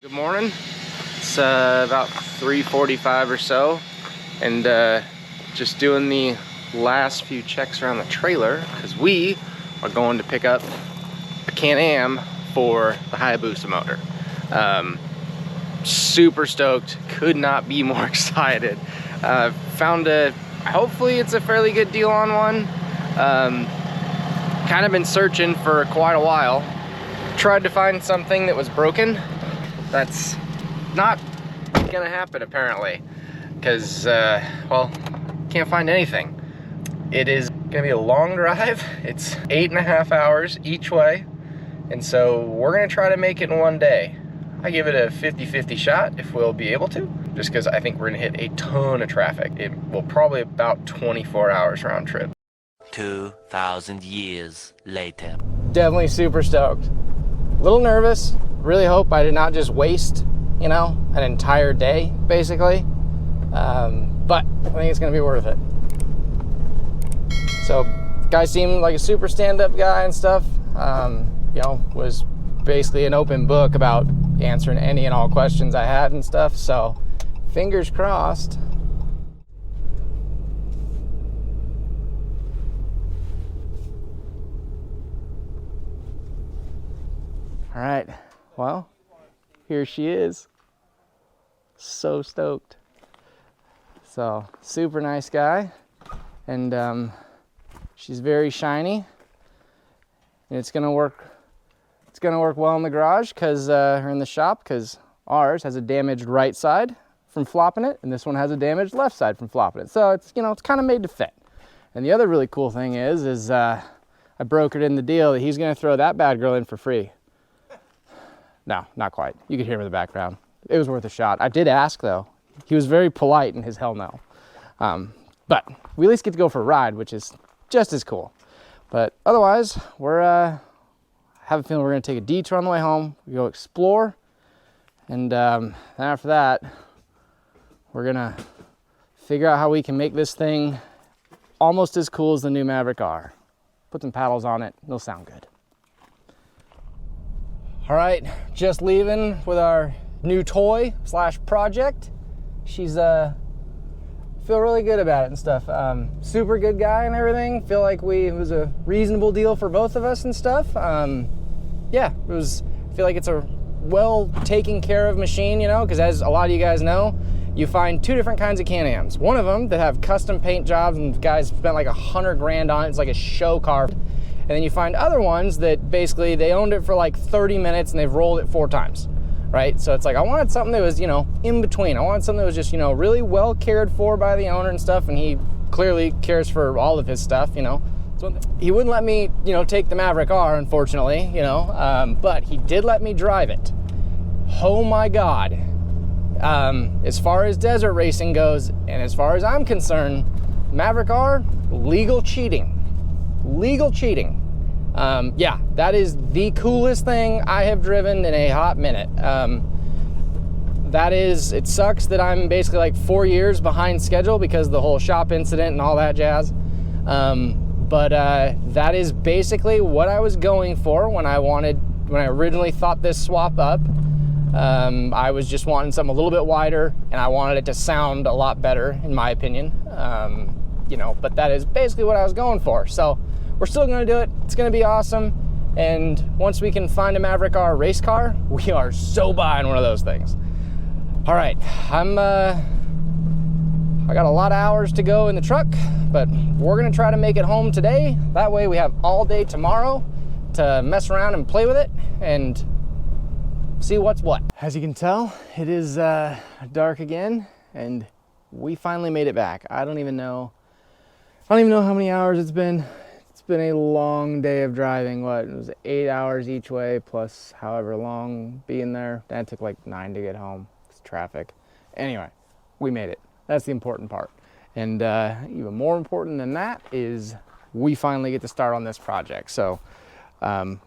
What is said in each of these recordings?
Good morning. It's about 3:45 or so, and just doing the last few checks around the trailer because we are going to pick up a Can-Am for the Hayabusa motor. Super stoked, could not be more excited. Found hopefully it's a fairly good deal on one. Kind of been searching for quite a while. Tried to find something that was broken. That's not gonna happen apparently, because well, can't find anything. It is gonna be a long drive. It's 8.5 hours each way, and so we're gonna try to make it in one day. I give it a 50-50 shot if we'll be able to, just because I think we're gonna hit a ton of traffic. It will probably about 24 hours round trip. 2,000 years later. Definitely super stoked. A little nervous. Really hope I did not just waste, you know, an entire day, basically. But I think it's gonna be worth it. So, guy seemed like a super stand-up guy and stuff. You know, was basically an open book about answering any and all questions I had and stuff. So, fingers crossed. All right, well, here she is. So stoked. So, super nice guy, and she's very shiny, and it's gonna work well in the garage or in the shop, because ours has a damaged right side from flopping it, and this one has a damaged left side from flopping it. So it's, you know, it's kind of made to fit. And the other really cool thing is I brokered in the deal that he's gonna throw that bad girl in for free. No, not quite. You could hear him in the background. It was worth a shot. I did ask though. He was very polite in his hell no. But we at least get to go for a ride, which is just as cool. But otherwise, I have a feeling we're gonna take a detour on the way home. We go explore, and then after that, we're gonna figure out how we can make this thing almost as cool as the new Maverick R. Put some paddles on it, it'll sound good. All right, just leaving with our new toy / project. She's feel really good about it and stuff. Super good guy and everything. Feel like it was a reasonable deal for both of us and stuff. Yeah, I feel like it's a well taken care of machine, you know, because as a lot of you guys know, you find two different kinds of Can-Ams. One of them that have custom paint jobs and guys spent like $100 grand on it. It's like a show car. And then you find other ones that basically they owned it for like 30 minutes and they've rolled it 4 times, right? So it's like, I wanted something that was, you know, in between. I wanted something that was just, you know, really well cared for by the owner and stuff. And he clearly cares for all of his stuff, you know. So he wouldn't let me, you know, take the Maverick R, unfortunately, you know, but he did let me drive it. Oh my God. As far as desert racing goes, and as far as I'm concerned, Maverick R, legal cheating. Legal cheating. Yeah, that is the coolest thing I have driven in a hot minute. It sucks that I'm basically like 4 years behind schedule because of the whole shop incident and all that jazz. But that is basically what I was going for when I originally thought this swap up. I was just wanting something a little bit wider, and I wanted it to sound a lot better, in my opinion. You know, but that is basically what I was going for. So we're still gonna do it. It's gonna be awesome. And once we can find a Maverick R race car, we are so buying one of those things. All right, I got a lot of hours to go in the truck, but we're gonna try to make it home today. That way we have all day tomorrow to mess around and play with it and see what's what. As you can tell, it is dark again, and we finally made it back. I don't even know how many hours it's been. It's been a long day of driving. It was 8 hours each way, plus however long being there. That took like 9 to get home. It's traffic. Anyway, we made it. That's the important part. And even more important than that is we finally get to start on this project. So kind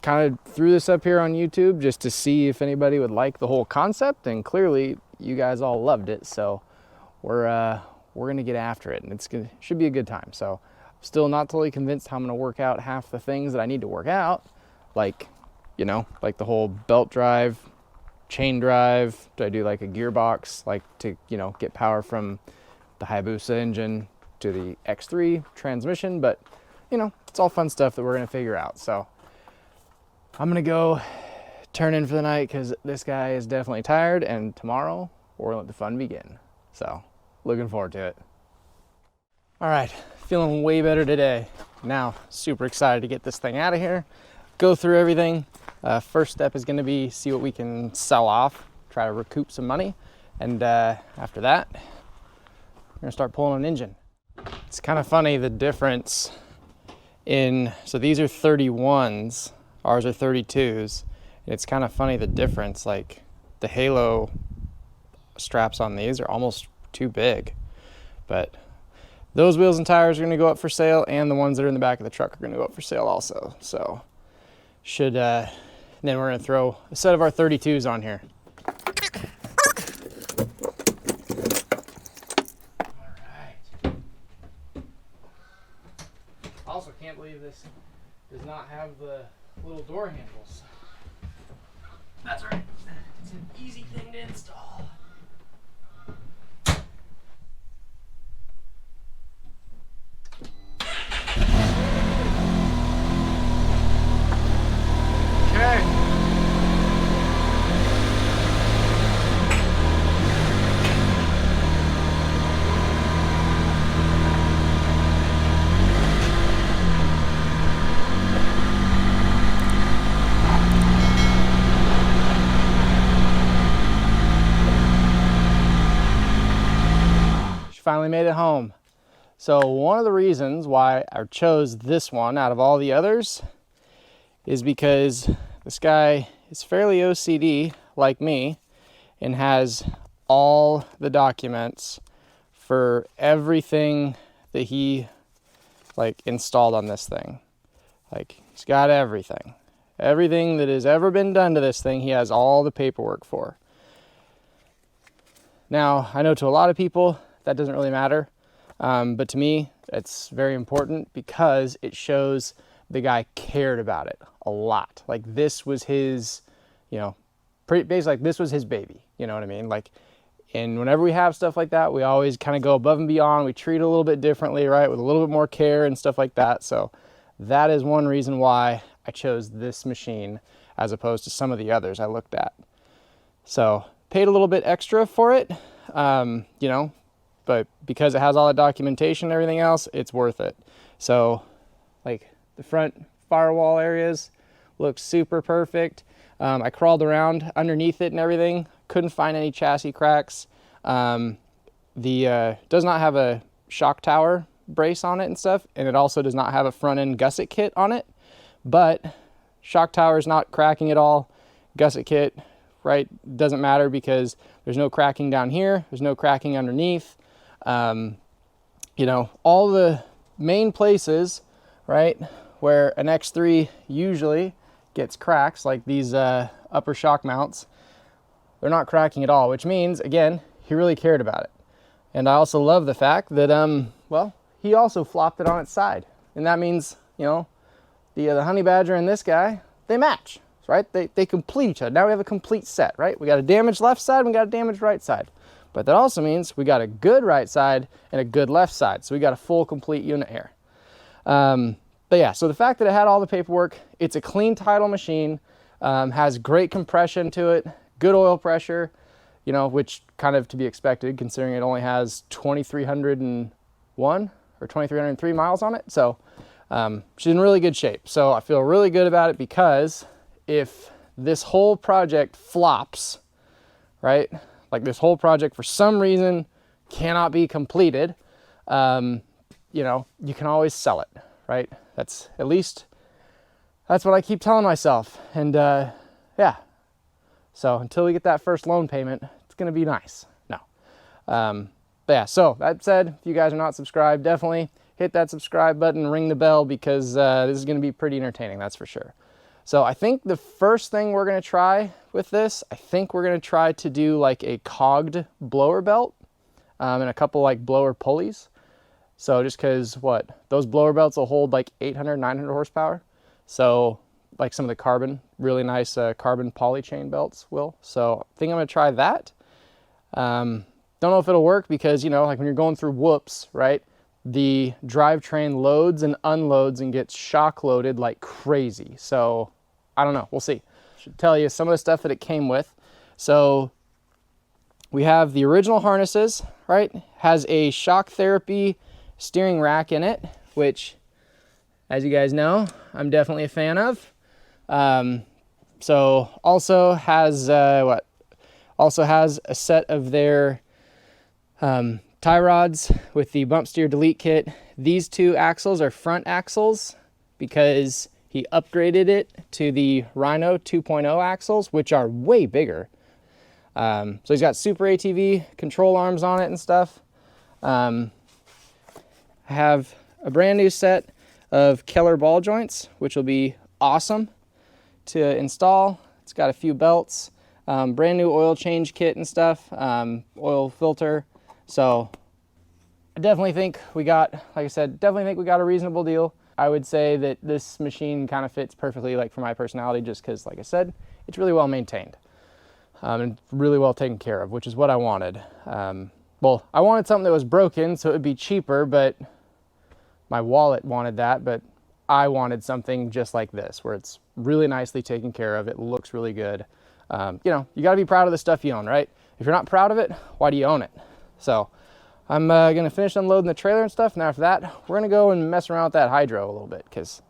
of threw this up here on YouTube just to see if anybody would like the whole concept, and clearly you guys all loved it. So we're gonna get after it, and should be a good time. So still not totally convinced how I'm gonna work out half the things that I need to work out, like, you know, like the whole belt drive chain drive? Do I do like a gearbox, like to, you know, get power from the Hayabusa engine to the X3 transmission? But, you know, it's all fun stuff that we're gonna figure out. So I'm gonna go turn in for the night because this guy is definitely tired, and tomorrow we're gonna let the fun begin. So looking forward to it. All right, feeling way better today. Now, super excited to get this thing out of here, go through everything. First step is gonna be see what we can sell off, try to recoup some money. And after that, we're gonna start pulling an engine. It's kind of funny the difference in, so these are 31s, ours are 32s. And it's kind of funny the difference, like the halo straps on these are almost too big. But those wheels and tires are gonna go up for sale, and the ones that are in the back of the truck are gonna go up for sale also. So should, and then we're gonna throw a set of our 32s on here. All right. Also can't believe this does not have the little door handles. That's all right. It's an easy thing to install. Okay. She finally made it home. So one of the reasons why I chose this one out of all the others is because this guy is fairly OCD like me and has all the documents for everything that he like installed on this thing. Like he's got everything. Everything that has ever been done to this thing, he has all the paperwork for. Now, I know to a lot of people that doesn't really matter, but to me, it's very important because it shows the guy cared about it a lot. Like this was his, you know, basically like this was his baby, you know what I mean? Like, and whenever we have stuff like that, we always kind of go above and beyond. We treat it a little bit differently, right? With a little bit more care and stuff like that. So that is one reason why I chose this machine as opposed to some of the others I looked at. So paid a little bit extra for it, you know, but because it has all the documentation and everything else, it's worth it. So like the front firewall areas look super perfect. I crawled around underneath it and everything, couldn't find any chassis cracks. Does not have a shock tower brace on it and stuff, and it also does not have a front end gusset kit on it, but shock tower is not cracking at all. Gusset kit, right, doesn't matter because there's no cracking down here, there's no cracking underneath. You know, all the main places, right, where an X3 usually gets cracks, like these upper shock mounts, they're not cracking at all, which means, again, he really cared about it. And I also love the fact that, well, he also flopped it on its side. And that means, you know, the Honey Badger and this guy, they match, right? They complete each other. Now we have a complete set, right? We got a damaged left side, we got a damaged right side. But that also means we got a good right side and a good left side. So we got a full complete unit here. But yeah, so the fact that it had all the paperwork, it's a clean title machine, has great compression to it, good oil pressure, you know, which kind of to be expected considering it only has 2,301 or 2,303 miles on it. So she's in really good shape. So I feel really good about it because if this whole project flops, right, like this whole project for some reason cannot be completed, you know, you can always sell it, right? That's at least, that's what I keep telling myself. And yeah, so until we get that first loan payment, it's gonna be nice. No. But yeah, so that said, if you guys are not subscribed, definitely hit that subscribe button, ring the bell, because this is gonna be pretty entertaining, that's for sure. So I think the first thing we're gonna try with this, I think we're gonna try to do like a cogged blower belt and a couple like blower pulleys. So just cause those blower belts will hold like 800, 900 horsepower. So like some of the carbon, really nice carbon poly chain belts will. So I think I'm gonna try that. Don't know if it'll work because, you know, like when you're going through whoops, right? The drivetrain loads and unloads and gets shock loaded like crazy. So I don't know, we'll see. Should tell you some of the stuff that it came with. So we have the original harnesses, right? Has a shock therapy steering rack in it, which, as you guys know, I'm definitely a fan of. So also has also has a set of their tie rods with the bump steer delete kit. These two axles are front axles because he upgraded it to the Rhino 2.0 axles, which are way bigger. So he's got super ATV control arms on it and stuff. I have a brand new set of Keller ball joints, which will be awesome to install. It's got a few belts, brand new oil change kit and stuff, oil filter. So I definitely think we got, like I said, definitely think we got a reasonable deal. I would say that this machine kind of fits perfectly like for my personality, just because, like I said, it's really well maintained and really well taken care of, which is what I wanted. Well, I wanted something that was broken so it would be cheaper, but my wallet wanted that, but I wanted something just like this, where it's really nicely taken care of. It looks really good. You know, you gotta be proud of the stuff you own, right? If you're not proud of it, why do you own it? So I'm gonna finish unloading the trailer and stuff, and after that, we're gonna go and mess around with that hydro a little bit, because